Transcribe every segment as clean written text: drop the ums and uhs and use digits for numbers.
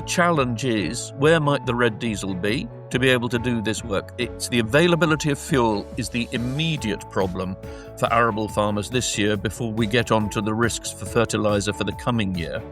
challenge is, where might the red diesel be to be able to do this work? It's the availability of fuel is the immediate problem for arable farmers this year before we get on to the risks for fertiliser for the coming year.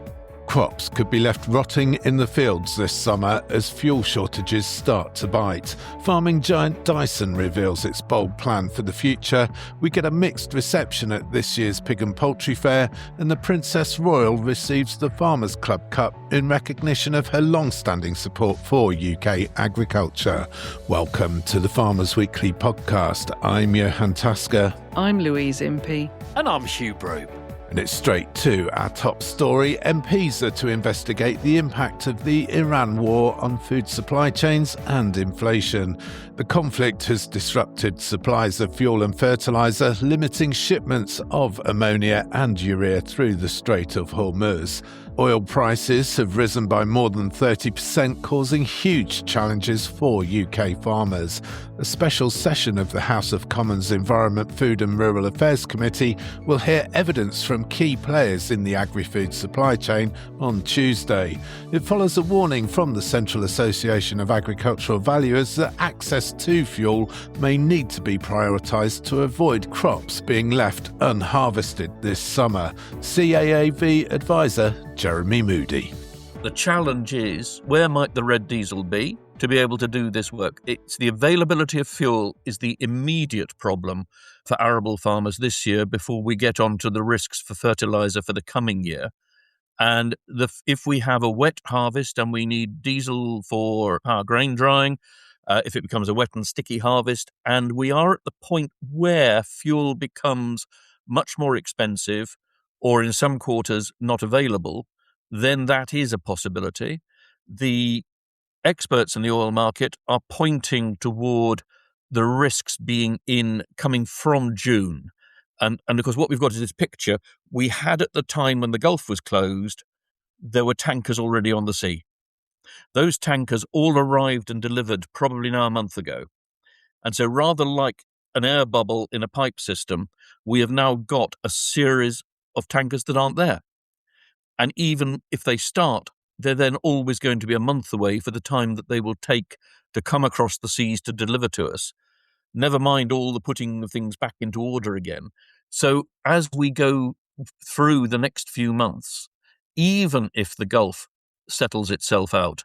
Crops could be left rotting in the fields this summer as fuel shortages start to bite. Farming giant Dyson reveals its bold plan for the future. We get a mixed reception at this year's Pig and Poultry Fair, and the Princess Royal receives the Farmers Club Cup in recognition of her long-standing support for UK agriculture. Welcome to the Farmers Weekly podcast. I'm Johan Tasker. I'm Louise Impey. And I'm Hugh Broom. And it's straight to our top story. MPs are to investigate the impact of the Iran war on food supply chains and inflation. The conflict has disrupted supplies of fuel and fertiliser, limiting shipments of ammonia and urea through the Strait of Hormuz. Oil prices have risen by more than 30%, causing huge challenges for UK farmers. A special session of the House of Commons Environment, Food and Rural Affairs Committee will hear evidence from key players in the agri-food supply chain on Tuesday. It follows a warning from the Central Association of Agricultural Valuers that access to fuel may need to be prioritised to avoid crops being left unharvested this summer. CAAV advisor Jeremy Moody. The challenge is, where might the red diesel be to be able to do this work? It's the availability of fuel is the immediate problem for arable farmers this year before we get on to the risks for fertiliser for the coming year. And if we have a wet harvest and we need diesel for our grain drying, if it becomes a wet and sticky harvest, and we are at the point where fuel becomes much more expensive or in some quarters not available, then that is a possibility. The experts in the oil market are pointing toward the risks coming from June. And of course, what we've got is this picture. We had at the time when the Gulf was closed, there were tankers already on the sea. Those tankers all arrived and delivered probably now a month ago. And so rather like an air bubble in a pipe system, we have now got a series of tankers that aren't there. And even if they start, they're then always going to be a month away for the time that they will take to come across the seas to deliver to us. Never mind all the putting of things back into order again. So as we go through the next few months, even if the Gulf settles itself out,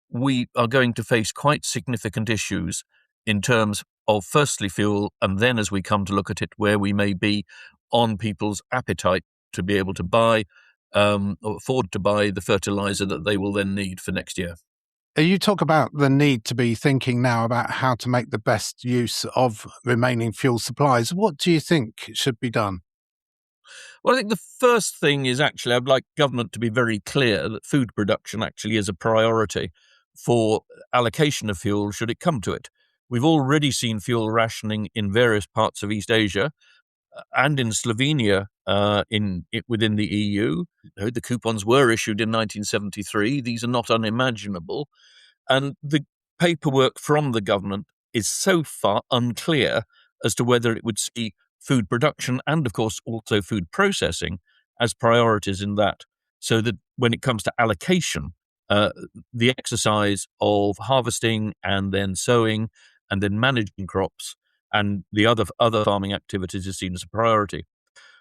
we are going to face quite significant issues in terms of firstly fuel, and then as we come to look at it, where we may be on people's appetite to be able to buy or afford to buy the fertiliser that they will then need for next year. You talk about the need to be thinking now about how to make the best use of remaining fuel supplies. What do you think should be done? Well, I think the first thing is actually I'd like government to be very clear that food production actually is a priority for allocation of fuel should it come to it. We've already seen fuel rationing in various parts of East Asia and in Slovenia within the EU. The coupons were issued in 1973. These are not unimaginable. And the paperwork from the government is so far unclear as to whether it would see food production and, of course, also food processing as priorities in that. So that when it comes to allocation, the exercise of harvesting and then sowing and then managing crops and the other farming activities is seen as a priority.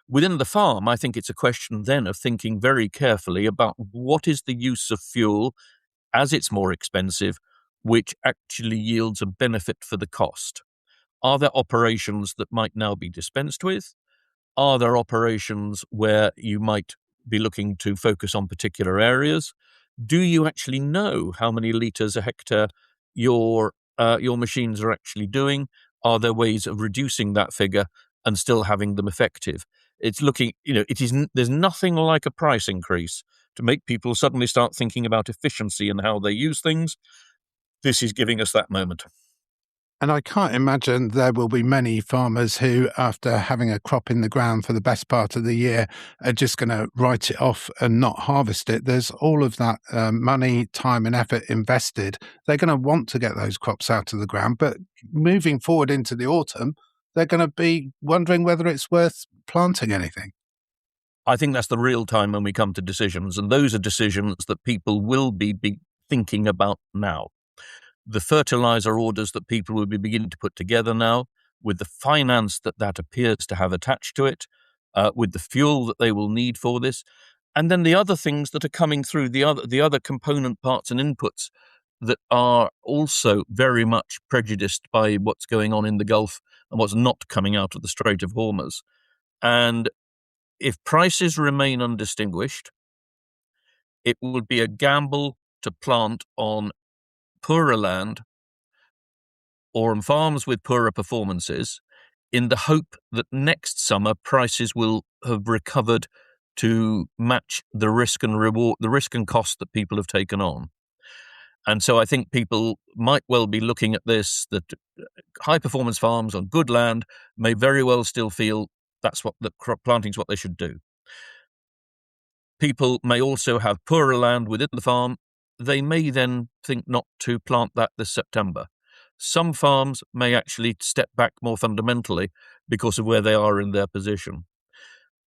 Within the farm, I think it's a question then of thinking very carefully about what is the use of fuel as it's more expensive, which actually yields a benefit for the cost. Are there operations that might now be dispensed with? Are there operations where you might be looking to focus on particular areas? Do you actually know how many litres a hectare your machines are actually doing? Are there ways of reducing that figure and still having them effective? It's looking, there's nothing like a price increase to make people suddenly start thinking about efficiency and how they use things. This is giving us that moment. And I can't imagine there will be many farmers who, after having a crop in the ground for the best part of the year, are just going to write it off and not harvest it. There's all of that money, time and effort invested. They're going to want to get those crops out of the ground. But moving forward into the autumn, they're going to be wondering whether it's worth planting anything. I think that's the real time when we come to decisions. And those are decisions that people will be thinking about now. The fertiliser orders that people will be beginning to put together now, with the finance that appears to have attached to it, with the fuel that they will need for this, and then the other things that are coming through, the other component parts and inputs that are also very much prejudiced by what's going on in the Gulf and what's not coming out of the Strait of Hormuz. And if prices remain undistinguished, it would be a gamble to plant on poorer land or on farms with poorer performances in the hope that next summer prices will have recovered to match the risk and reward, the risk and cost that people have taken on. And so I think people might well be looking at this, that high performance farms on good land may very well still feel that's what the crop planting is what they should do. People may also have poorer land within the farm. They may then think not to plant that this September. Some farms may actually step back more fundamentally because of where they are in their position.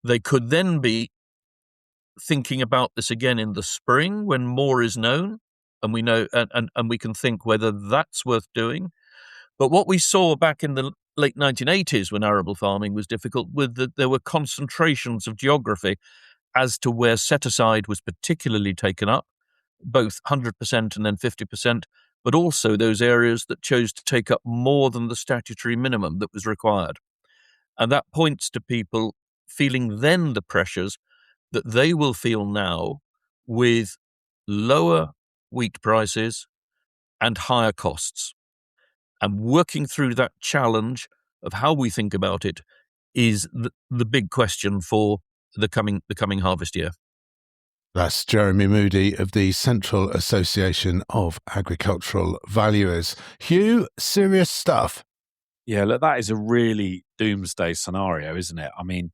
They could then be thinking about this again in the spring when more is known, and we know, and we can think whether that's worth doing. But what we saw back in the late 1980s when arable farming was difficult, with there were concentrations of geography as to where set-aside was particularly taken up, both 100% and then 50%, but also those areas that chose to take up more than the statutory minimum that was required. And that points to people feeling then the pressures that they will feel now with lower wheat prices and higher costs. And working through that challenge of how we think about it is the big question for the coming harvest year. That's Jeremy Moody of the Central Association of Agricultural Valuers. Hugh, serious stuff. Yeah, look, that is a really doomsday scenario, isn't it? I mean,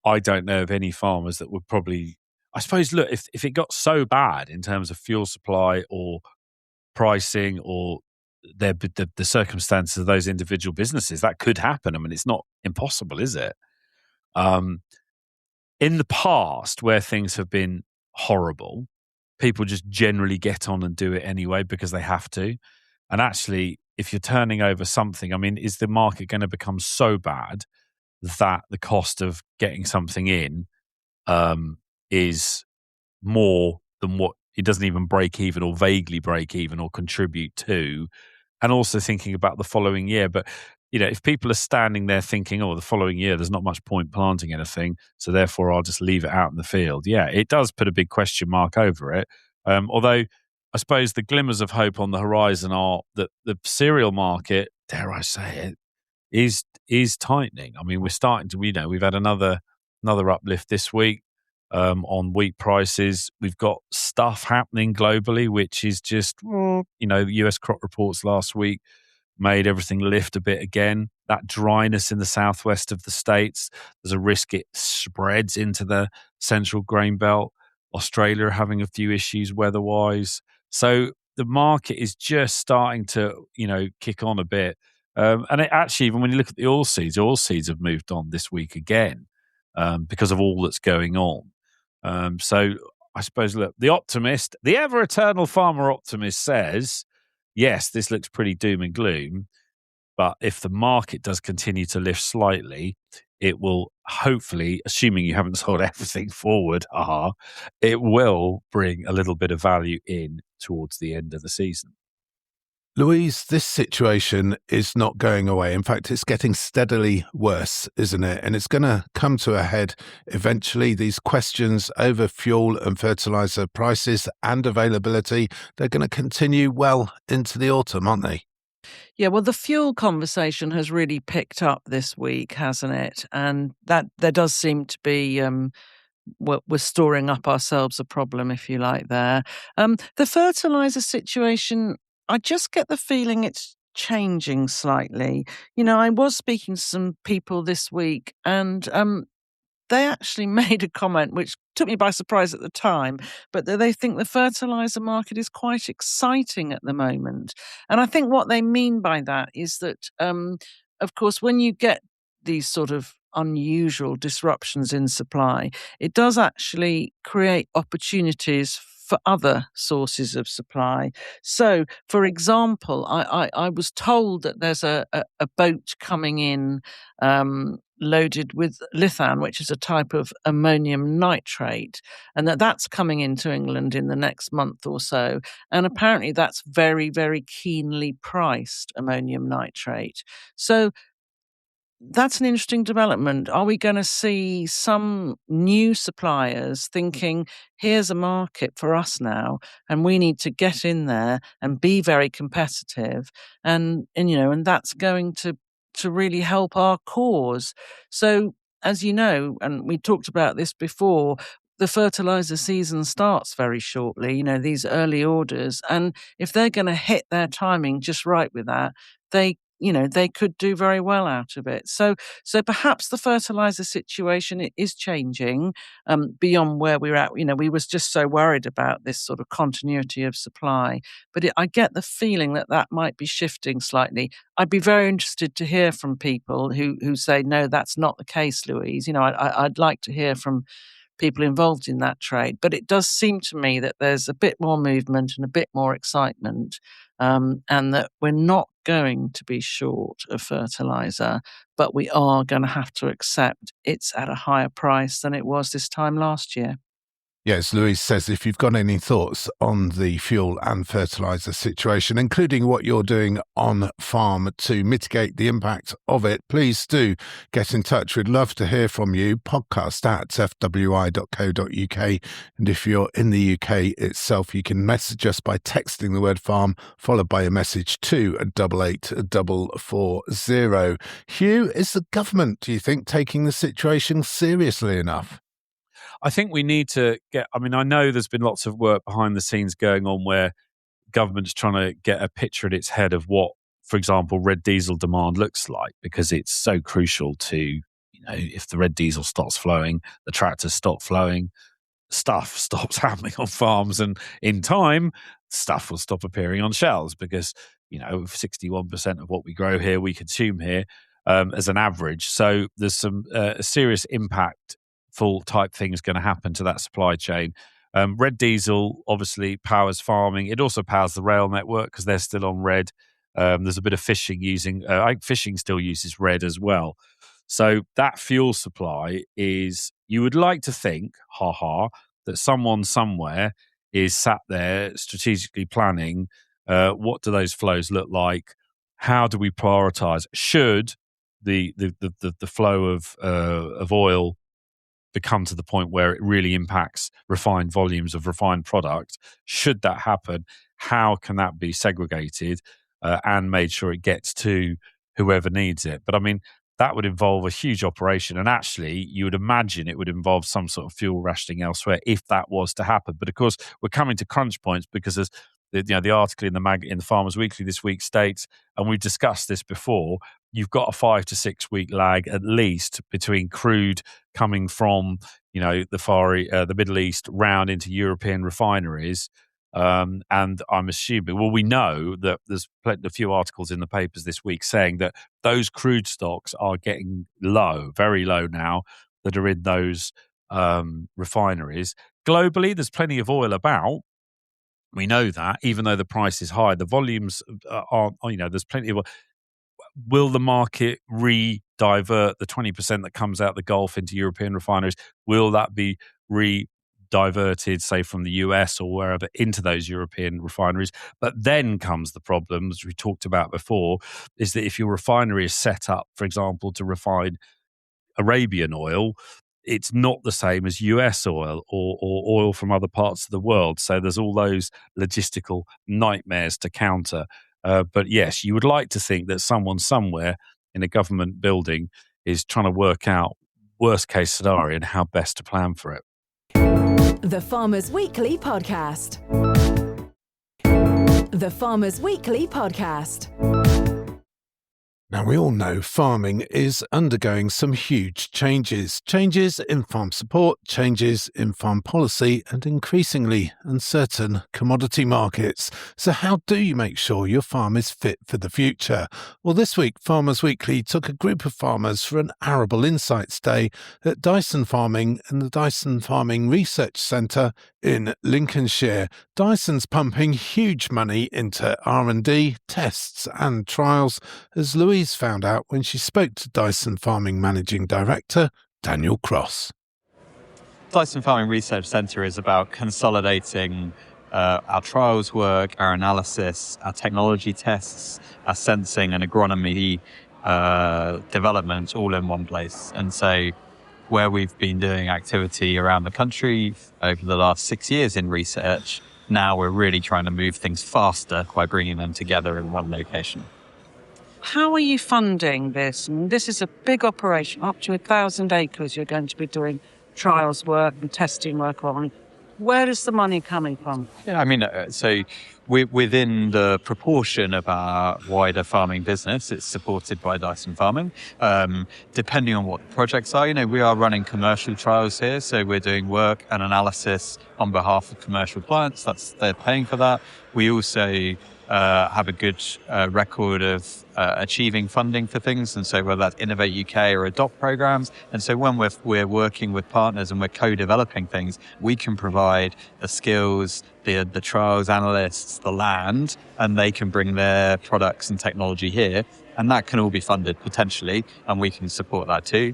I don't know of any farmers that would probably, I suppose, look, if it got so bad in terms of fuel supply or pricing or the circumstances of those individual businesses, that could happen. I mean, it's not impossible, is it? In the past, where things have been horrible, people just generally get on and do it anyway because they have to. And actually, if you're turning over something, I mean, is the market going to become so bad that the cost of getting something in is more than what it doesn't even break even or vaguely break even or contribute to? And also thinking about the following year. But, you know, if people are standing there thinking, oh, the following year, there's not much point planting anything, so therefore I'll just leave it out in the field. Yeah, it does put a big question mark over it. Although I suppose the glimmers of hope on the horizon are that the cereal market, dare I say it, is tightening. I mean, we're starting to, we've had another uplift this week on wheat prices. We've got stuff happening globally, which is just, the US crop reports last week made everything lift a bit again. That dryness in the southwest of the states, there's a risk it spreads into the central grain belt. Australia having a few issues weather-wise. So the market is just starting to, kick on a bit. And it actually, even when you look at the oilseeds have moved on this week again because of all that's going on. So I suppose, look, the optimist, the ever-eternal farmer optimist says, yes, this looks pretty doom and gloom, but if the market does continue to lift slightly, it will hopefully, assuming you haven't sold everything forward, it will bring a little bit of value in towards the end of the season. Louise, this situation is not going away. In fact, it's getting steadily worse, isn't it? And it's going to come to a head eventually. These questions over fuel and fertiliser prices and availability, they're going to continue well into the autumn, aren't they? Yeah, well, the fuel conversation has really picked up this week, hasn't it? And that there does seem to be we're storing up ourselves a problem, if you like, there. The fertiliser situation, I just get the feeling it's changing slightly. I was speaking to some people this week and they actually made a comment which took me by surprise at the time, but they think the fertiliser market is quite exciting at the moment. And I think what they mean by that is that, of course, when you get these sort of unusual disruptions in supply, it does actually create opportunities for other sources of supply. So, for example, I was told that there's a boat coming in loaded with lithan, which is a type of ammonium nitrate, and that's coming into England in the next month or so. And apparently that's very, very keenly priced ammonium nitrate. So that's an interesting development. Are we going to see some new suppliers thinking, here's a market for us now, and we need to get in there and be very competitive, and that's going to really help our cause. So, as you know, and we talked about this before, the fertiliser season starts very shortly, these early orders. And if they're going to hit their timing just right with that, they could do very well out of it. So perhaps the fertiliser situation is changing beyond where we're at. We was just so worried about this sort of continuity of supply. But I get the feeling that might be shifting slightly. I'd be very interested to hear from people who say, no, that's not the case, Louise. I'd like to hear from people involved in that trade. But it does seem to me that there's a bit more movement and a bit more excitement, and that we're not going to be short of fertiliser, but we are going to have to accept it's at a higher price than it was this time last year. Yes, Louise says if you've got any thoughts on the fuel and fertiliser situation, including what you're doing on farm to mitigate the impact of it, please do get in touch. We'd love to hear from you. podcast@fwi.co.uk. And if you're in the UK itself, you can message us by texting the word farm, followed by a message to 88440. Hugh, is the government, do you think, taking the situation seriously enough? I think we need to I know there's been lots of work behind the scenes going on where government's trying to get a picture in its head of what, for example, red diesel demand looks like, because it's so crucial to, if the red diesel stops flowing, the tractors stop flowing, stuff stops happening on farms, and in time, stuff will stop appearing on shelves because, 61% of what we grow here, we consume here as an average. So there's some serious impact type things going to happen to that supply chain. Red diesel obviously powers farming. It also powers the rail network because they're still on red. There's a bit of fishing fishing still uses red as well. So that fuel supply you would like to think, that someone somewhere is sat there strategically planning, what do those flows look like? How do we prioritise? Should the flow of oil become to the point where it really impacts refined volumes of refined product? Should that happen, how can that be segregated and made sure it gets to whoever needs it? But that would involve a huge operation, and actually you would imagine it would involve some sort of fuel rationing elsewhere if that was to happen. But of course we're coming to crunch points because as the article in the Farmers Weekly this week states, and we've discussed this before, you've got a 5 to 6 week lag at least between crude coming from the Middle East round into European refineries. And I'm assuming, we know that there's a few articles in the papers this week saying that those crude stocks are getting low, very low now, that are in those refineries. Globally, there's plenty of oil about. We know that, even though the price is high, the volumes aren't, there's plenty of oil. Will the market divert the 20% that comes out the Gulf into European refineries? Will that be diverted, say, from the US or wherever into those European refineries? But then comes the problem, as we talked about before, is that if your refinery is set up, for example, to refine Arabian oil, it's not the same as US oil or oil from other parts of the world. So there's all those logistical nightmares to counter. But yes, you would like to think that someone somewhere in a government building is trying to work out worst case scenario and how best to plan for it. The Farmers Weekly Podcast. The Farmers Weekly Podcast. Now, we all know farming is undergoing some huge changes. Changes in farm support, changes in farm policy, and increasingly uncertain commodity markets. So how do you make sure your farm is fit for the future? Well, this week, Farmers Weekly took a group of farmers for an Arable Insights Day at Dyson Farming and the Dyson Farming Research Centre In Lincolnshire, Dyson's pumping huge money into R&D, tests and trials, as Louise found out when she spoke to Dyson Farming Managing Director Daniel Cross. Dyson Farming Research Centre is about consolidating our trials work, our analysis, our technology tests, our sensing and agronomy development all in one place. And so where we've been doing activity around the country over the last 6 years in research, now we're really trying to move things faster by bringing them together in one location. How are you funding this? And this is a big operation, up to 1,000 acres you're going to be doing trials work and testing work on. Where is the money coming from? Yeah, I mean, so within the proportion of our wider farming business, it's supported by Dyson Farming. Depending on what the projects are, we are running commercial trials here. So we're doing work and analysis on behalf of commercial clients. They're paying for that. We also have a good record of achieving funding for things, and so whether that's Innovate UK or Adopt programs. And so when we're working with partners and we're co-developing things, we can provide the skills, the trials analysts, the land, and they can bring their products and technology here, and that can all be funded potentially, and we can support that too.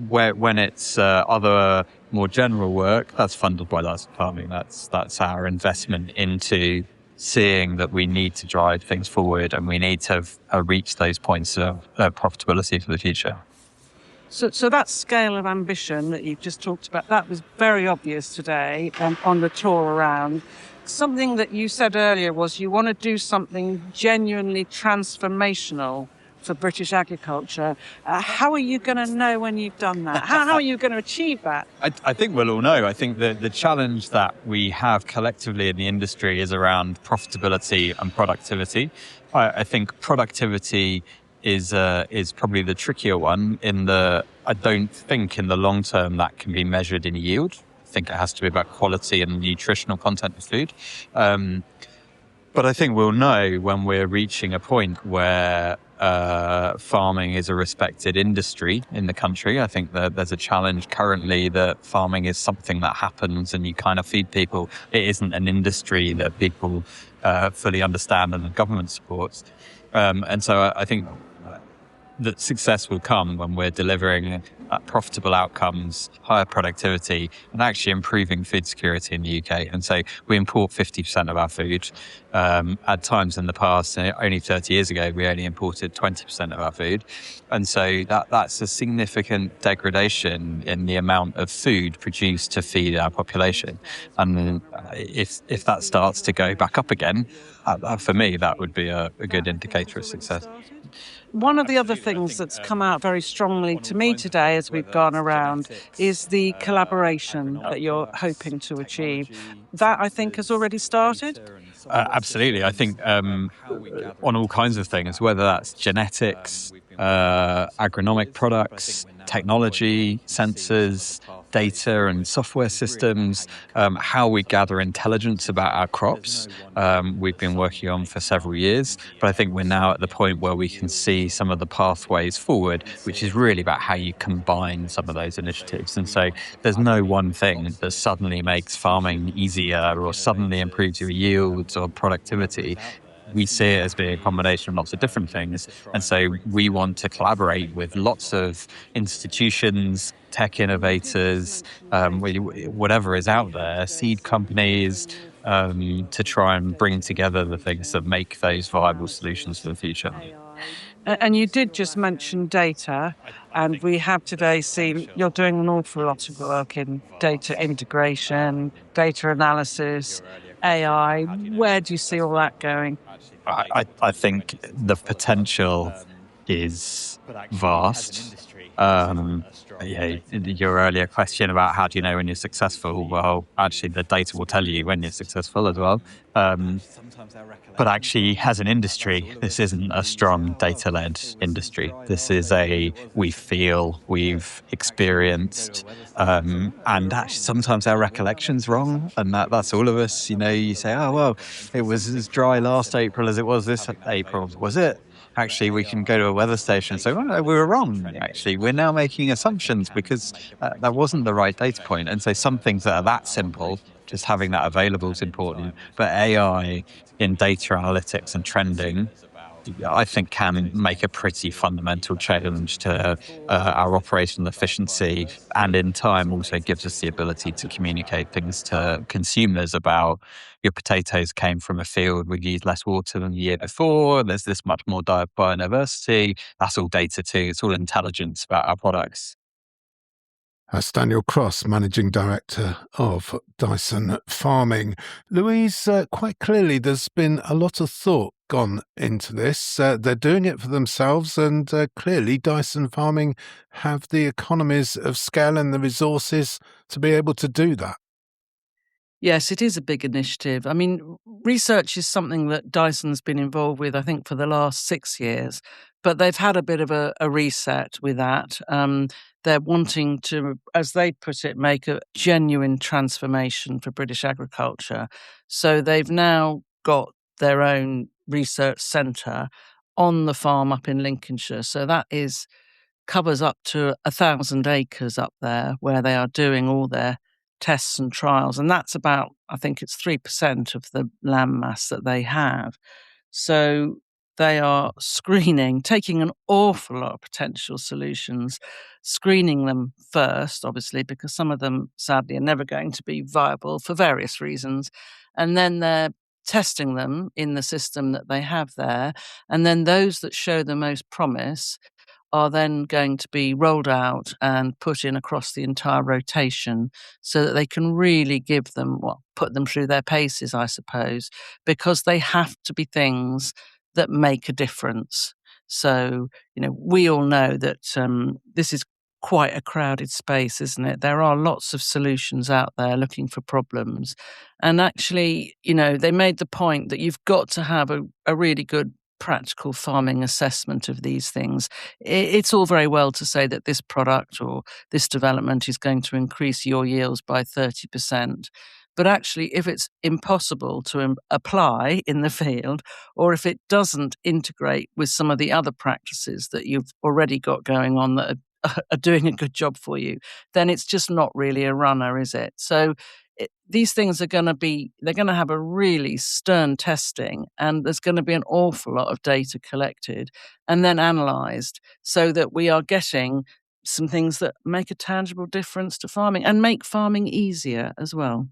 When it's other more general work, that's funded by Dyson Farming. That's our investment into seeing that we need to drive things forward and we need to reach those points of profitability for the future. So that scale of ambition that you've just talked about, that was very obvious today on the tour around. Something that you said earlier was you want to do something genuinely transformational for British agriculture. How are you going to know when you've done that? How are you going to achieve that? I think we'll all know. I think the challenge that we have collectively in the industry is around profitability and productivity. I think productivity is probably the trickier one I don't think in the long term that can be measured in yield. I think it has to be about quality and nutritional content of food. But I think we'll know when we're reaching a point where farming is a respected industry in the country. I think that there's a challenge currently that farming is something that happens and you kind of feed people. It isn't an industry that people fully understand and the government supports. And so I think that success will come when we're delivering profitable outcomes, higher productivity, and actually improving food security in the UK. And so we import 50% of our food. At times in the past, only 30 years ago, we only imported 20% of our food. And so that's a significant degradation in the amount of food produced to feed our population. And if that starts to go back up again, for me, that would be a good indicator of success. One of the other things that's come out very strongly to me today as we've gone around is the collaboration that you're hoping to achieve. That, I think, has already started? Absolutely. I think on all kinds of things, whether that's genetics, agronomic products, technology, sensors, data and software systems, how we gather intelligence about our crops, we've been working on for several years. But I think we're now at the point where we can see some of the pathways forward, which is really about how you combine some of those initiatives. And so there's no one thing that suddenly makes farming easier or suddenly improves your yields or productivity. We see it as being a combination of lots of different things. And so we want to collaborate with lots of institutions, tech innovators, whatever is out there, seed companies, to try and bring together the things that make those viable solutions for the future. And you did just mention data, and we have today seen you're doing an awful lot of work in data integration, data analysis, AI. Where do you see all that going? I think the potential is vast. Your earlier question about how do you know when you're successful? Well, actually, the data will tell you when you're successful as well. But actually, as an industry, this isn't a strong data-led industry. This is we feel, we've experienced, and actually sometimes our recollection's wrong, and that's all of us. You say, oh, well, it was as dry last April as it was this April. Was it? actually we can go to a weather station and say, well, we were wrong, actually. We're now making assumptions because that wasn't the right data point. And so some things that are that simple, just having that available is important. But AI in data analytics and trending, I think, can make a pretty fundamental change to our operational efficiency, and in time also gives us the ability to communicate things to consumers about your potatoes came from a field we used less water than the year before, there's this much more biodiversity. That's all data too. It's all intelligence about our products. That's Daniel Cross, Managing Director of Dyson Farming. Louise, quite clearly there's been a lot of thought gone into this. They're doing it for themselves, and clearly Dyson Farming have the economies of scale and the resources to be able to do that. Yes, it is a big initiative. I mean, research is something that Dyson's been involved with, I think, for the last 6 years, but they've had a bit of a reset with that. They're wanting to, as they put it, make a genuine transformation for British agriculture. So they've now got their own research centre on the farm up in Lincolnshire. So that covers up to 1,000 acres up there where they are doing all their tests and trials. And that's about, I think it's 3% of the land mass that they have. So they are screening, taking an awful lot of potential solutions, screening them first, obviously, because some of them sadly are never going to be viable for various reasons. And then they're testing them in the system that they have there. And then those that show the most promise are then going to be rolled out and put in across the entire rotation so that they can really give them, put them through their paces, I suppose, because they have to be things that make a difference. So, we all know that this is quite a crowded space, isn't it? There are lots of solutions out there looking for problems. And actually, they made the point that you've got to have a really good practical farming assessment of these things. It's all very well to say that this product or this development is going to increase your yields by 30%. But actually, if it's impossible to apply in the field, or if it doesn't integrate with some of the other practices that you've already got going on that are doing a good job for you, then it's just not really a runner, is it? So these things they're going to have a really stern testing, and there's going to be an awful lot of data collected and then analysed so that we are getting some things that make a tangible difference to farming and make farming easier as well.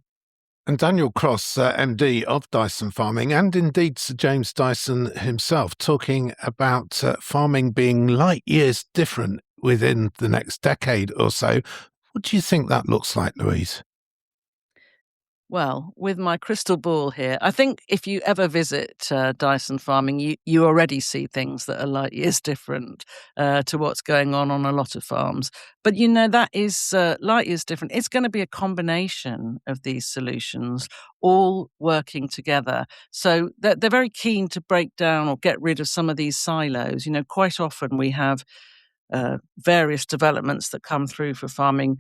And Daniel Cross, MD of Dyson Farming, and indeed Sir James Dyson himself, talking about farming being light years different within the next decade or so. What do you think that looks like, Louise? Well, with my crystal ball here, I think if you ever visit Dyson Farming, you already see things that are light years different to what's going on a lot of farms. But that is light years different. It's going to be a combination of these solutions all working together. So they're very keen to break down or get rid of some of these silos. Quite often we have various developments that come through for farming.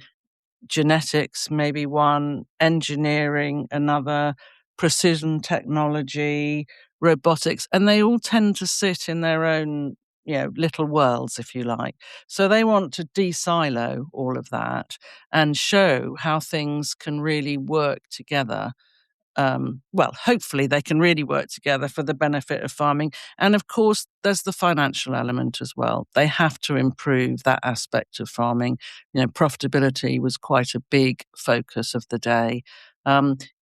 Genetics, maybe one, engineering, another, precision technology, robotics, and they all tend to sit in their own, little worlds, if you like. So they want to de-silo all of that and show how things can really work together. Hopefully they can really work together for the benefit of farming. And of course, there's the financial element as well. They have to improve that aspect of farming. Profitability was quite a big focus of the day.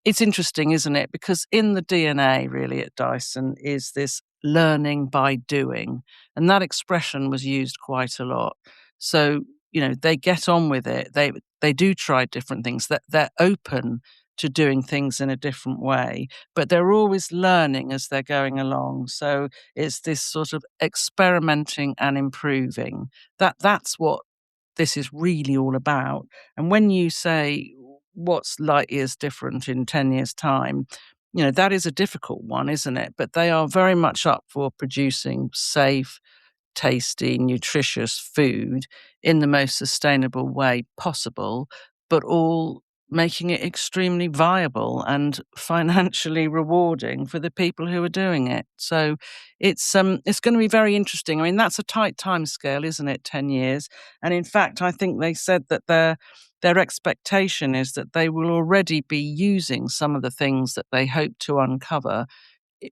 It's interesting, isn't it? Because in the DNA really at Dyson is this learning by doing. And that expression was used quite a lot. So, they get on with it. They do try different things. They're open to doing things in a different way, but they're always learning as they're going along. So it's this sort of experimenting and improving. That's what this is really all about. And when you say what's light years different in 10 years' time, that is a difficult one, isn't it? But they are very much up for producing safe, tasty, nutritious food in the most sustainable way possible, but all making it extremely viable and financially rewarding for the people who are doing it. So it's going to be very interesting. I mean, that's a tight timescale, isn't it? 10 years. And in fact, I think they said that their expectation is that they will already be using some of the things that they hope to uncover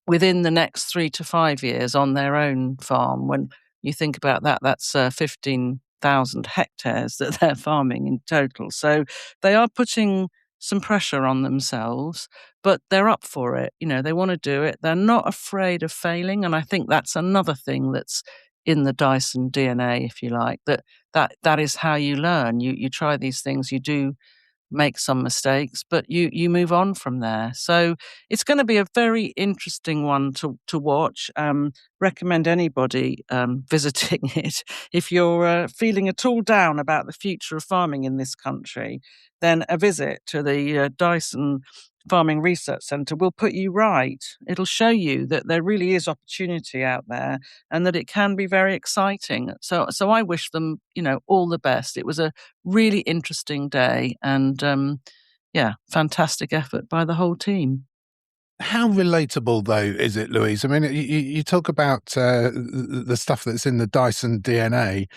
within the next 3 to 5 years on their own farm. When you think about that, that's 15,000 hectares that they're farming in total. So they are putting some pressure on themselves, but they're up for it. They want to do it. They're not afraid of failing. And I think that's another thing that's in the Dyson DNA, if you like, that is how you learn. You try these things, you do make some mistakes, but you move on from there. So it's going to be a very interesting one to watch. Recommend anybody visiting it. If you're feeling at all down about the future of farming in this country, then a visit to the Dyson Farming Research Centre will put you right. It'll show you that there really is opportunity out there and that it can be very exciting. So I wish them, all the best. It was a really interesting day and, fantastic effort by the whole team. How relatable, though, is it, Louise? I mean, you talk about the stuff that's in the Dyson DNA,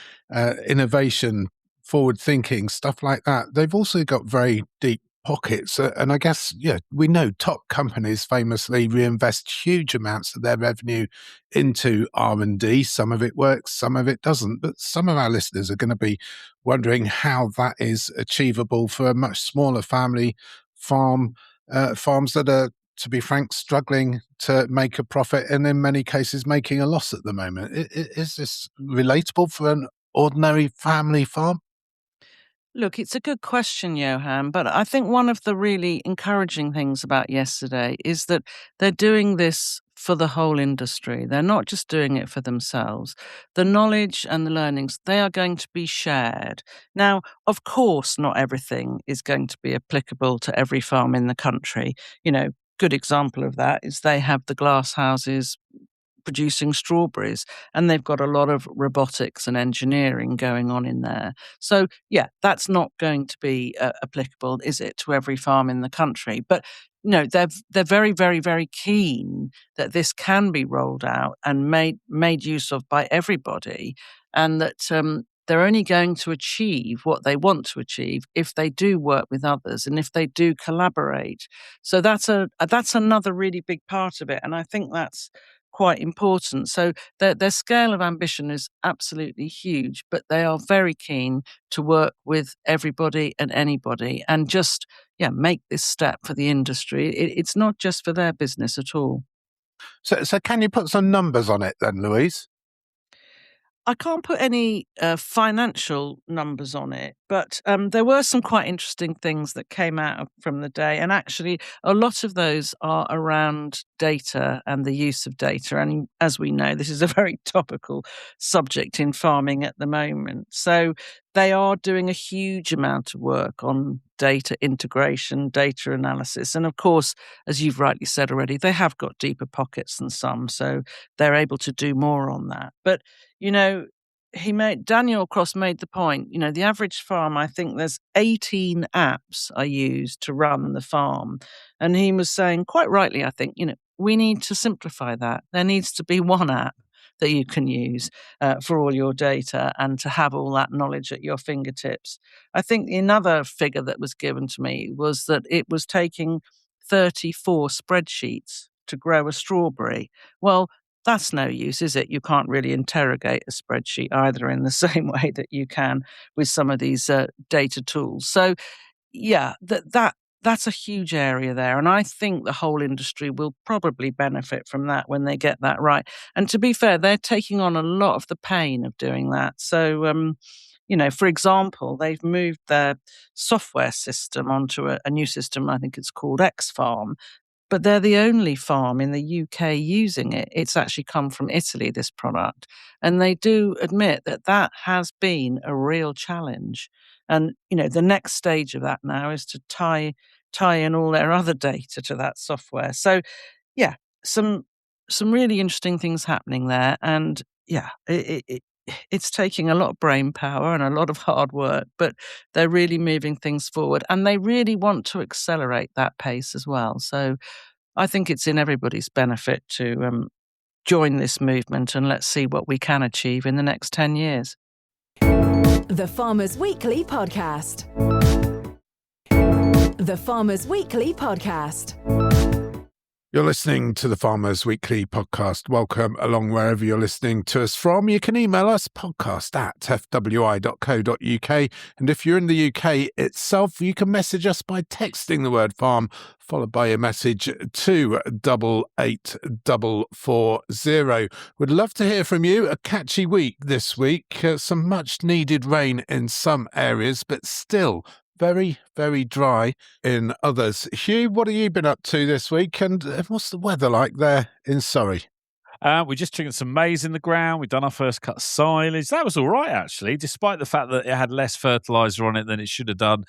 innovation, forward thinking, stuff like that. They've also got very deep pockets. And I guess, we know top companies famously reinvest huge amounts of their revenue into R&D. Some of it works, some of it doesn't. But some of our listeners are going to be wondering how that is achievable for a much smaller family farms that are, to be frank, struggling to make a profit and in many cases making a loss at the moment. Is this relatable for an ordinary family farm? Look, it's a good question, Johan, but I think one of the really encouraging things about yesterday is that they're doing this for the whole industry. They're not just doing it for themselves. The knowledge and the learnings, they are going to be shared. Now, of course, not everything is going to be applicable to every farm in the country. Good example of that is they have the glass houses producing strawberries, and they've got a lot of robotics and engineering going on in there. So, that's not going to be applicable, is it, to every farm in the country? But they're very, very, very keen that this can be rolled out and made use of by everybody, and that they're only going to achieve what they want to achieve if they do work with others and if they do collaborate. So that's another really big part of it, and I think that's quite important. So their scale of ambition is absolutely huge, but they are very keen to work with everybody and anybody and just make this step for the industry. It's not just for their business at all. So can you put some numbers on it then, Louise? I can't put any financial numbers on it, but there were some quite interesting things that came out from the day. And actually, a lot of those are around data and the use of data. And as we know, this is a very topical subject in farming at the moment. So they are doing a huge amount of work on data integration, data analysis. And of course, as you've rightly said already, they have got deeper pockets than some. So they're able to do more on that. But Daniel Cross made the point, the average farm, I think there's 18 apps are used to run the farm. And he was saying, quite rightly, I think, we need to simplify that. There needs to be one app that you can use for all your data and to have all that knowledge at your fingertips. I think another figure that was given to me was that it was taking 34 spreadsheets to grow a strawberry. Well, that's no use, is it? You can't really interrogate a spreadsheet either in the same way that you can with some of these data tools. So, that's a huge area there. And I think the whole industry will probably benefit from that when they get that right. And to be fair, they're taking on a lot of the pain of doing that. So, for example, they've moved their software system onto a new system, I think it's called X-Farm. But they're the only farm in the UK using it. It's actually come from Italy, this product. And they do admit that has been a real challenge. And, the next stage of that now is to tie in all their other data to that software. So, some really interesting things happening there. And, it's taking a lot of brain power and a lot of hard work, but they're really moving things forward, and they really want to accelerate that pace as well. So I think it's in everybody's benefit to join this movement, and let's see what we can achieve in the next 10 years. The Farmers Weekly Podcast. The Farmers Weekly Podcast. You're listening to the Farmers Weekly Podcast. Welcome along wherever you're listening to us from. You can email us podcast@fwi.co.uk. And if you're in the UK itself, you can message us by texting the word farm, followed by a message to 88440. We'd love to hear from you. A catchy week this week. Some much needed rain in some areas, but still very, very dry in others. Hugh, what have you been up to this week, and what's the weather like there in Surrey? We just triggered some maize in the ground. We've done our first cut of silage. That was all right, actually, despite the fact that it had less fertiliser on it than it should have done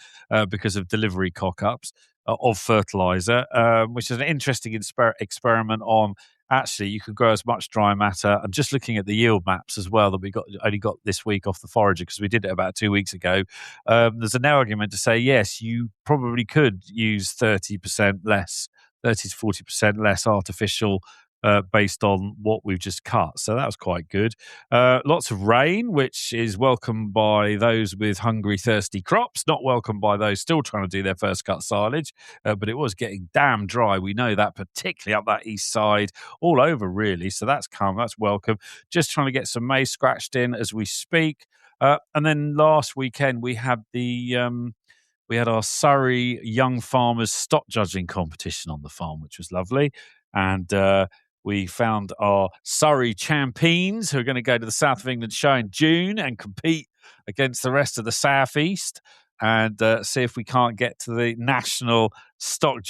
because of delivery cock-ups of fertiliser, which is an interesting experiment on actually you could grow as much dry matter. I'm just looking at the yield maps as well that we only got this week off the forager because we did it about 2 weeks ago. There's an argument to say, yes, you probably could use 30 to 40% less artificial based on what we've just cut. So that was quite good. Lots of rain, which is welcomed by those with hungry, thirsty crops, not welcomed by those still trying to do their first cut silage. But it was getting damn dry. We know that, particularly up that east side, all over really. So that's welcome. Just trying to get some maize scratched in as we speak. And then last weekend we had we had our Surrey Young Farmers Stock Judging competition on the farm, which was lovely. And we found our Surrey champions who are going to go to the South of England show in June and compete against the rest of the South East and see if we can't get to the National Stock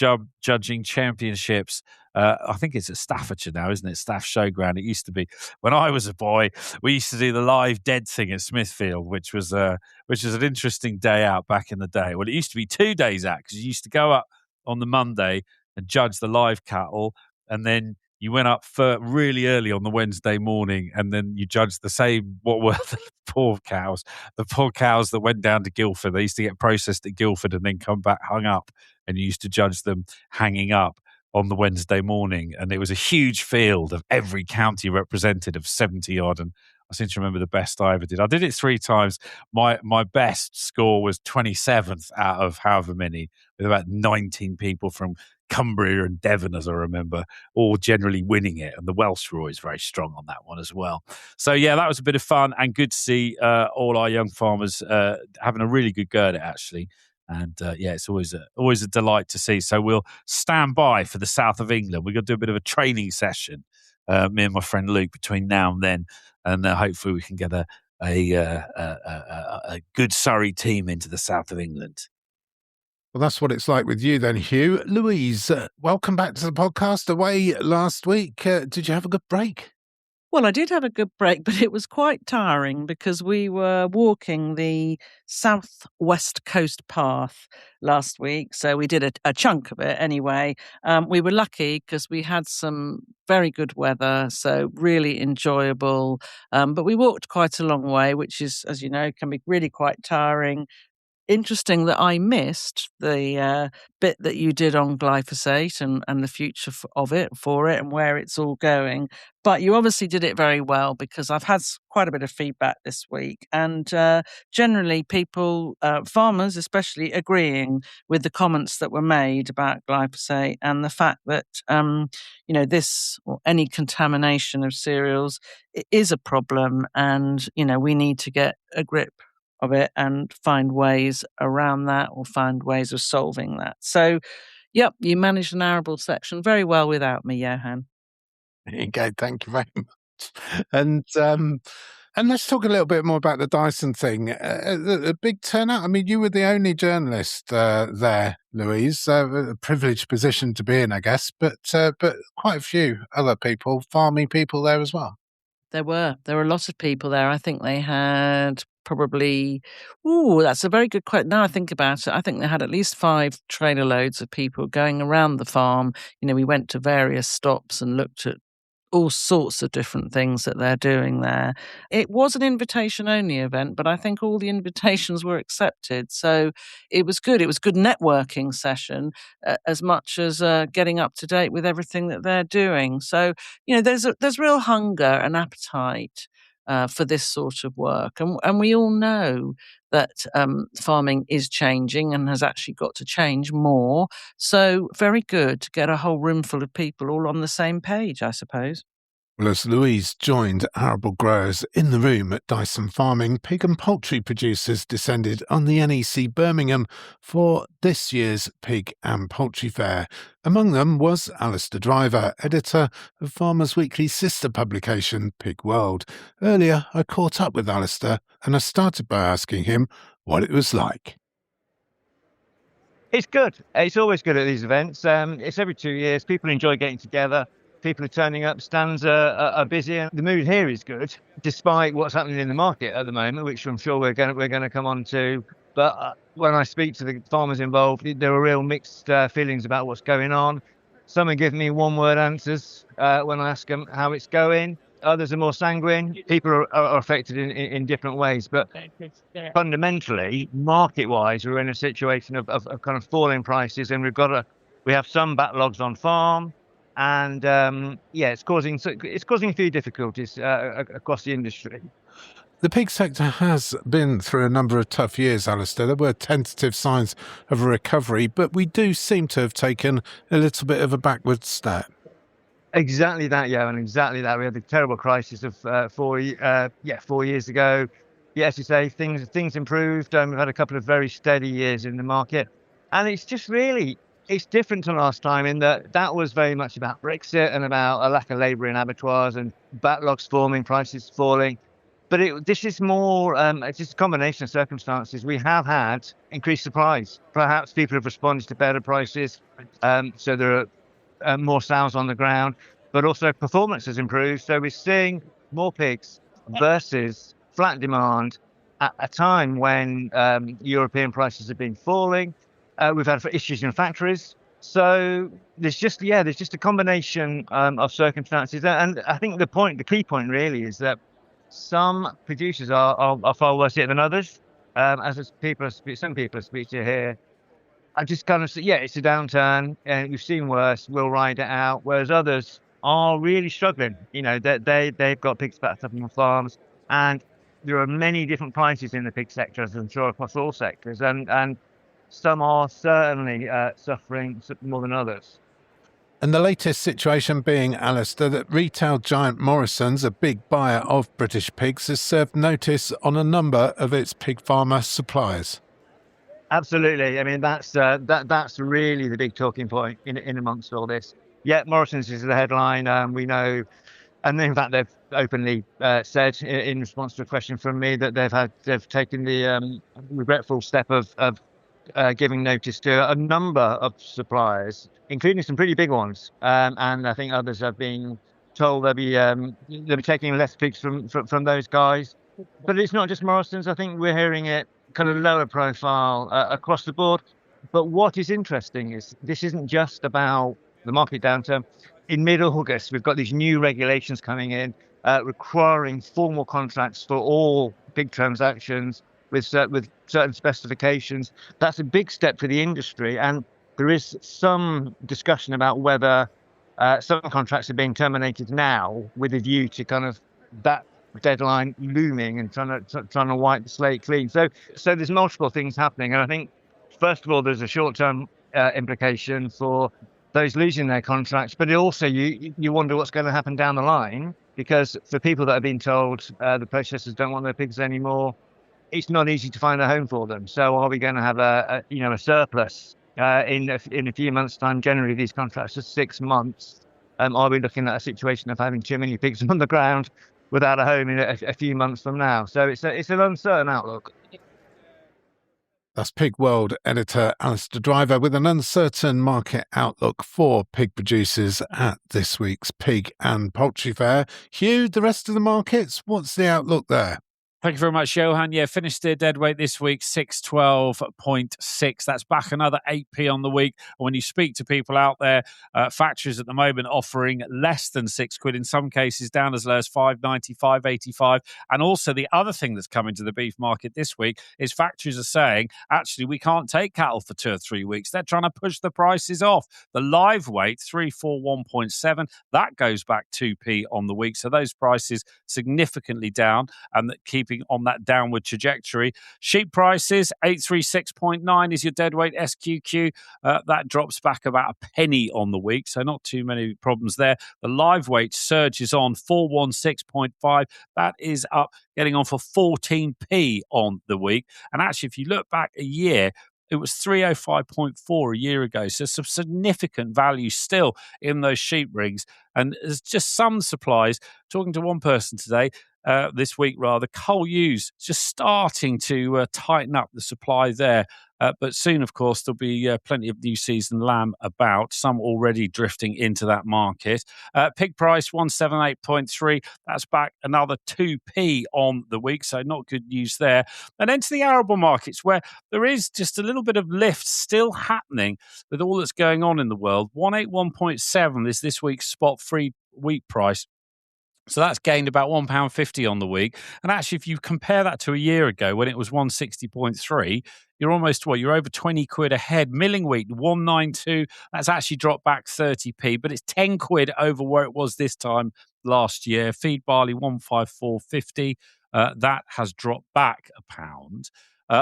Judging Championships. I think it's at Staffordshire now, isn't it? Staff Showground. It used to be. When I was a boy, we used to do the live dead thing at Smithfield, which was an interesting day out back in the day. Well, it used to be 2 days out because you used to go up on the Monday and judge the live cattle, and then you went up for really early on the Wednesday morning, and then you judged the same, what were the poor cows that went down to Guildford. They used to get processed at Guildford and then come back hung up, and you used to judge them hanging up on the Wednesday morning. And it was a huge field of every county represented of 70 odd. And I seem to remember the best I ever did. I did it 3 times. My best score was 27th out of however many, with about 19 people from Cumbria and Devon, as I remember, all generally winning it. And the Welsh were always very strong on that one as well. So, yeah, that was a bit of fun and good to see all our young farmers having a really good go at it, actually. And, it's always a delight to see. So we'll stand by for the South of England. We're going to do a bit of a training session, me and my friend Luke, between now and then. And hopefully we can get a good Surrey team into the South of England. Well, that's what it's like with you then, Hugh. Louise, welcome back to the podcast. Away last week. Did you have a good break? Well, I did have a good break, but it was quite tiring because we were walking the southwest coast path last week. So we did a chunk of it anyway. We were lucky because we had some very good weather, so really enjoyable. But we walked quite a long way, which is, as you know, can be really quite tiring. Interesting that I missed the bit that you did on glyphosate and the future of it and where it's all going. But you obviously did it very well because I've had quite a bit of feedback this week, and generally people, farmers especially, agreeing with the comments that were made about glyphosate and the fact that this or any contamination of cereals is a problem, and we need to get a grip of it and find ways around that or find ways of solving that. So, yep, you managed an arable section very well without me, Johan. There you go. Thank you very much. And let's talk a little bit more about the Dyson thing. A big turnout. I mean, you were the only journalist there, Louise. A privileged position to be in, I guess, but quite a few other people, farming people there as well. There were a lot of people there. I think they had probably, that's a very good question. Now I think about it, I think they had at least 5 trailer loads of people going around the farm. We went to various stops and looked at all sorts of different things that they're doing there. It was an invitation-only event, but I think all the invitations were accepted. So it was good. It was a good networking session as much as getting up to date with everything that they're doing. So, there's real hunger and appetite for this sort of work. And we all know that farming is changing and has actually got to change more. So very good to get a whole room full of people all on the same page, I suppose. Well, as Louise joined arable growers in the room at Dyson Farming, pig and poultry producers descended on the NEC Birmingham for this year's Pig and Poultry Fair. Among them was Alistair Driver, editor of Farmers Weekly's sister publication, Pig World. Earlier, I caught up with Alistair and I started by asking him what it was like. It's good. It's always good at these events. It's every 2 years. People enjoy getting together. People are turning up, stands are busy, and the mood here is good, despite what's happening in the market at the moment, which I'm sure we're going to come on to. But when I speak to the farmers involved, there are real mixed feelings about what's going on. Some are giving me one-word answers when I ask them how it's going. Others are more sanguine. People are affected in different ways. But fundamentally, market-wise, we're in a situation of kind of falling prices, and we have some backlogs on farm. And it's causing a few difficulties across the industry. The pig sector has been through a number of tough years, Alistair. There were tentative signs of a recovery, but we do seem to have taken a little bit of a backward step. Exactly that, yeah, and exactly that. We had the terrible crisis of 4 years ago. Yeah, as you say, things improved. We've had a couple of very steady years in the market, and it's just really. It's different to last time in that was very much about Brexit and about a lack of labour in abattoirs and backlogs forming, prices falling. But this is more, it's just a combination of circumstances. We have had increased supplies. Perhaps people have responded to better prices, so there are more sales on the ground, but also performance has improved. So we're seeing more pigs versus flat demand at a time when European prices have been falling. We've had issues in factories. So there's just a combination of circumstances. And I think the key point really is that some producers are far worse hit than others. Some people I speak to here, I just kind of say, it's a downturn and we've seen worse, we'll ride it out. Whereas others are really struggling. They've got pigs packed up on the farms, and there are many different prices in the pig sector, as I'm sure across all sectors. And some are certainly suffering more than others. And the latest situation being, Alistair, that retail giant Morrisons, a big buyer of British pigs, has served notice on a number of its pig farmer suppliers. Absolutely. I mean, that's really the big talking point in amongst all this. Yeah, Morrisons is the headline. We know, and in fact, they've openly said in response to a question from me that they've taken the regretful step of giving notice to a number of suppliers, including some pretty big ones, and I think others have been told they'll be taking less pigs from those guys. But it's not just Morrisons. I think we're hearing it kind of lower profile across the board. But what is interesting is this isn't just about the market downturn. In mid-August, we've got these new regulations coming in requiring formal contracts for all pig transactions with certain specifications. That's a big step for the industry, and there is some discussion about whether some contracts are being terminated now with a view to kind of that deadline looming and trying to wipe the slate clean. So there's multiple things happening, and I think first of all there's a short-term implication for those losing their contracts, but also you wonder what's going to happen down the line, because for people that have been told the processors don't want their pigs anymore, it's not easy to find a home for them. So are we going to have a surplus in a few months' time? Generally, these contracts are 6 months. Are we looking at a situation of having too many pigs on the ground without a home in a few months from now? So it's an uncertain outlook. That's Pig World editor Alistair Driver with an uncertain market outlook for pig producers at this week's Pig and Poultry Fair. Hugh, the rest of the markets, what's the outlook there? Thank you very much, Johan. Yeah, finished steer deadweight this week, 612.6. That's back another 8p on the week. And when you speak to people out there, factories at the moment offering less than £6, in some cases down as low as 5.90, 5.85. And also the other thing that's coming to the beef market this week is factories are saying, actually, we can't take cattle for 2 or 3 weeks. They're trying to push the prices off. The live weight, 341.7, that goes back 2p on the week. So those prices significantly down and keeping on that downward trajectory. Sheep prices, 836.9 is your deadweight SQQ. That drops back about a penny on the week, so not too many problems there. The live weight surges on 416.5. That is up, getting on for 14p on the week. And actually, if you look back a year, it was 305.4 a year ago. So some significant value still in those sheep rigs. And there's just some supplies. Talking to one person today, this week rather, coal use just starting to tighten up the supply there. But soon, of course, there'll be plenty of new season lamb about, some already drifting into that market. Pig price, 178.3. That's back another 2p on the week, so not good news there. And then to the arable markets, where there is just a little bit of lift still happening with all that's going on in the world. 181.7 is this week's spot free wheat price. So that's gained about £1.50 on the week. And actually, if you compare that to a year ago when it was 160.3, you're almost, you're over 20 quid ahead. Milling wheat, 192. That's actually dropped back 30p, but it's 10 quid over where it was this time last year. Feed barley, 154.50. That has dropped back £1.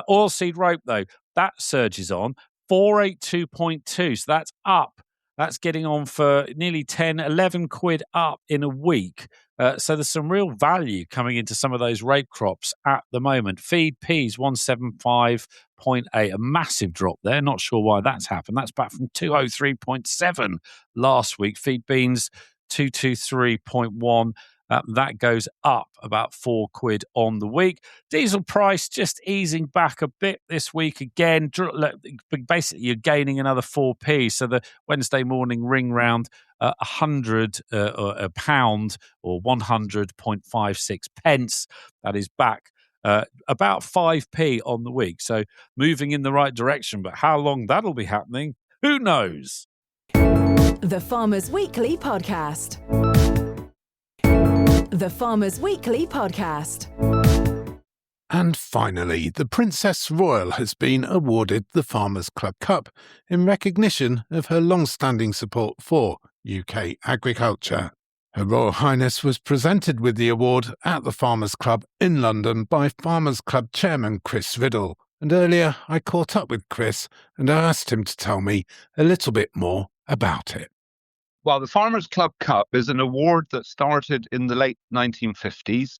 Oilseed rope, though, that surges on 482.2. So that's up. That's getting on for nearly 10, 11 quid up in a week. So there's some real value coming into some of those rape crops at the moment. Feed peas, 175.8, a massive drop there. Not sure why that's happened. That's back from 203.7 last week. Feed beans, 223.1. That goes up about 4 quid on the week. Diesel price just easing back a bit this week again. Basically, you're gaining another 4p. So the Wednesday morning ring round, 100 a pound or 100.56 pence. That is back about 5p on the week. So moving in the right direction. But how long that'll be happening, who knows? The Farmers Weekly Podcast. The Farmers Weekly Podcast. And finally, the Princess Royal has been awarded the Farmers Club Cup in recognition of her long-standing support for UK agriculture. Her Royal Highness was presented with the award at the Farmers Club in London by Farmers Club Chairman Chris Riddle. And earlier I caught up with Chris and I asked him to tell me a little bit more about it. Well, the Farmers Club Cup is an award that started in the late 1950s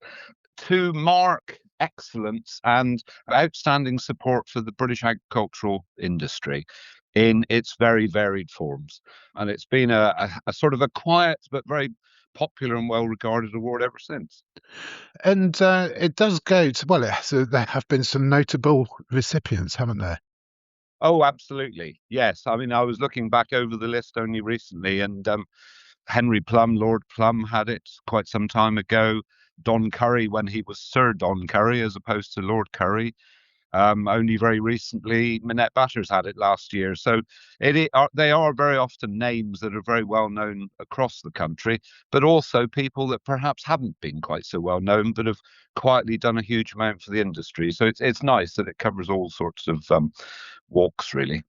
to mark excellence and outstanding support for the British agricultural industry in its very varied forms. And it's been a sort of a quiet but very popular and well-regarded award ever since. And it does go to, so there have been some notable recipients, haven't there? Oh, absolutely. Yes. I mean, I was looking back over the list only recently, and Henry Plum, Lord Plum, had it quite some time ago. Don Curry, when he was Sir Don Curry as opposed to Lord Curry. Only very recently, Minette Batters had it last year. So they are very often names that are very well known across the country, but also people that perhaps haven't been quite so well known, but have quietly done a huge amount for the industry. So it's nice that it covers all sorts of walks, really.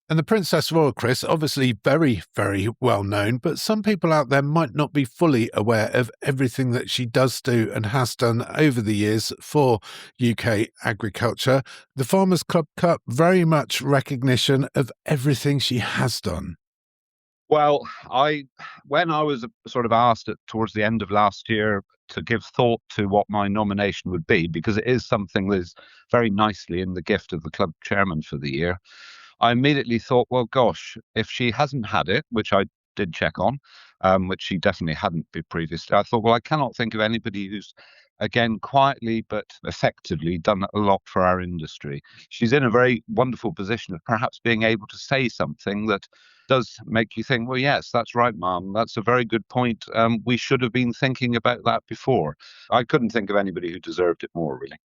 And the Princess Royal, Chris, obviously very, very well known, but some people out there might not be fully aware of everything that she does do and has done over the years for UK agriculture. The Farmers Club Cup, very much recognition of everything she has done. Well, when I was sort of asked towards the end of last year to give thought to what my nomination would be, because it is something that is very nicely in the gift of the club chairman for the year, I immediately thought, well, gosh, if she hasn't had it, which I did check on, which she definitely hadn't been previously, I thought, well, I cannot think of anybody who's again, quietly but effectively done a lot for our industry. She's in a very wonderful position of perhaps being able to say something that does make you think, well, yes, that's right, Mum. That's a very good point. We should have been thinking about that before. I couldn't think of anybody who deserved it more, really.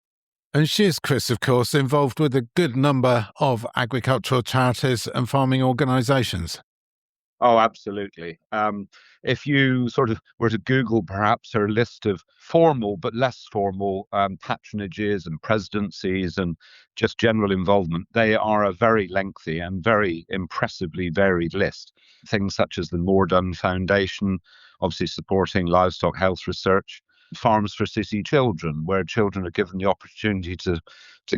And she is, Chris, of course, involved with a good number of agricultural charities and farming organisations. Oh, absolutely. If you sort of were to Google perhaps her list of formal but less formal patronages and presidencies and just general involvement, they are a very lengthy and very impressively varied list. Things such as the Moredun Foundation, obviously supporting livestock health research, Farms for City Children, where children are given the opportunity to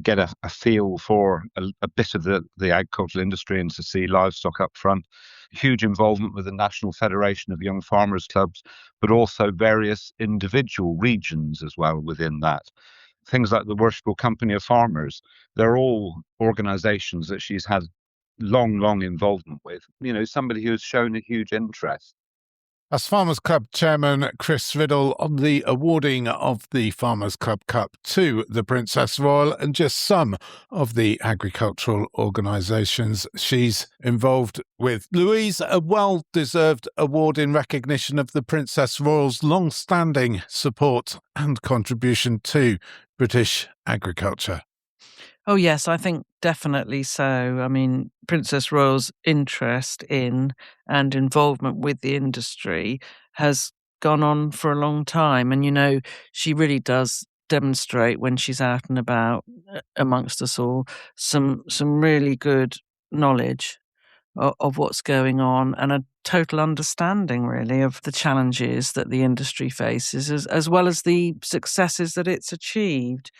get a feel for a bit of the agricultural industry and to see livestock up front. Huge involvement with the National Federation of Young Farmers Clubs, but also various individual regions as well within that. Things like the Worshipful Company of Farmers, they're all organisations that she's had long involvement with. You know, somebody who has shown a huge interest. As Farmers Club Chairman Chris Riddle on the awarding of the Farmers Club Cup to the Princess Royal and just some of the agricultural organisations she's involved with. Louise, a well-deserved award in recognition of the Princess Royal's long-standing support and contribution to British agriculture. Oh, yes, I think definitely so. I mean, Princess Royal's interest in and involvement with the industry has gone on for a long time. And, you know, she really does demonstrate when she's out and about amongst us all some really good knowledge of what's going on and a total understanding, really, of the challenges that the industry faces, as well as the successes that it's achieved.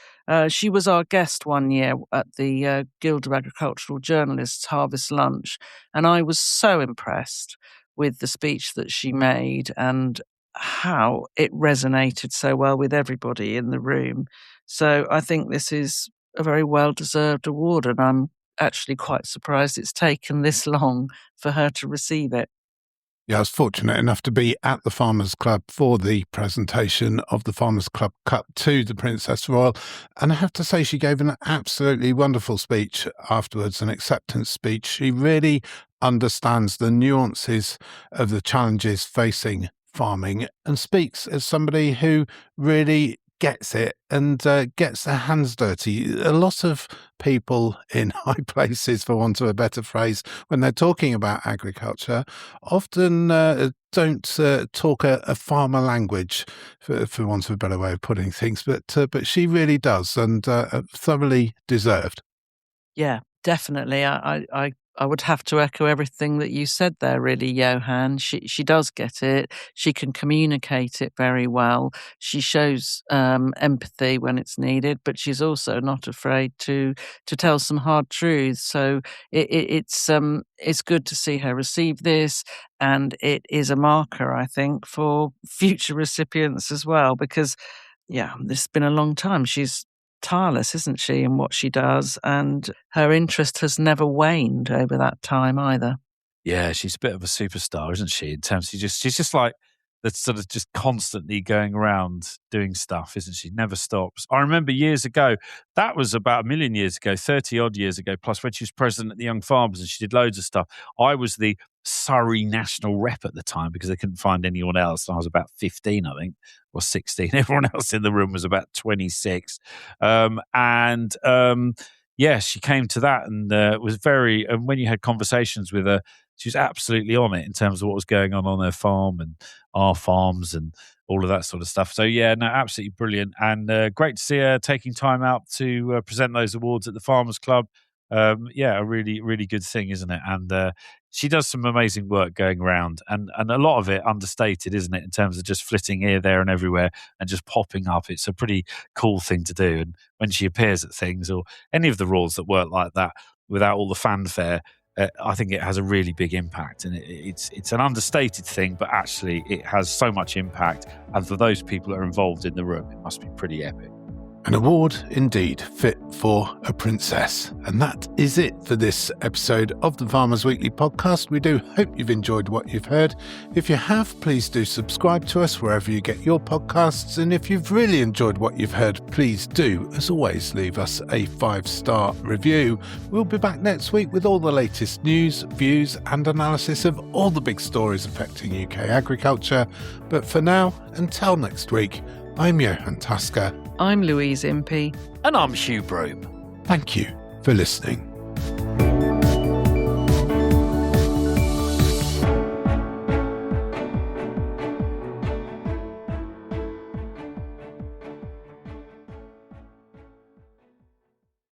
She was our guest one year at the Guild of Agricultural Journalists Harvest Lunch, and I was so impressed with the speech that she made and how it resonated so well with everybody in the room. So I think this is a very well-deserved award, and I'm actually quite surprised it's taken this long for her to receive it. Yeah, I was fortunate enough to be at the Farmers Club for the presentation of the Farmers Club Cup to the Princess Royal. And I have to say, she gave an absolutely wonderful speech afterwards, an acceptance speech. She really understands the nuances of the challenges facing farming and speaks as somebody who really gets it and gets their hands dirty. A lot of people in high places, for want of a better phrase, when they're talking about agriculture, often don't talk a farmer language, for want of a better way of putting things. But she really does, and thoroughly deserved. Yeah, definitely. I would have to echo everything that you said there, really, Johan. She does get it. She can communicate it very well. She shows empathy when it's needed, but she's also not afraid to tell some hard truths. So it's good to see her receive this, and it is a marker, I think, for future recipients as well, because, yeah, this has been a long time. She's tireless, isn't she, in what she does, and her interest has never waned over that time either. Yeah, she's a bit of a superstar, isn't she? In terms, she's just like that's sort of just constantly going around doing stuff, isn't she? Never stops. I remember years ago, that was about 1,000,000 years ago, 30 odd years ago, plus when she was president at the Young Farmers and she did loads of stuff. I was the Surrey national rep at the time because they couldn't find anyone else. I was about 15, I think, or 16. Everyone else in the room was about 26. Yeah, she came to that and was very, and when you had conversations with her, she was absolutely on it in terms of what was going on her farm and our farms and all of that sort of stuff. So yeah, no, absolutely brilliant. And great to see her taking time out to present those awards at the Farmers Club. Yeah, a really, really good thing, isn't it? And she does some amazing work going around and a lot of it understated, isn't it? In terms of just flitting here, there and everywhere and just popping up. It's a pretty cool thing to do. And when she appears at things or any of the roles that work like that without all the fanfare, I think it has a really big impact. And it's an understated thing, but actually it has so much impact. And for those people that are involved in the room, it must be pretty epic. An award indeed fit for a princess. And that is it for this episode of the Farmers Weekly podcast. We do hope you've enjoyed what you've heard. If you have, please do subscribe to us wherever you get your podcasts. And if you've really enjoyed what you've heard, please do, as always, leave us a 5-star review. We'll be back next week with all the latest news, views and analysis of all the big stories affecting UK agriculture. But for now, until next week, I'm Johan Tasker. I'm Louise Impey. And I'm Hugh Broom. Thank you for listening.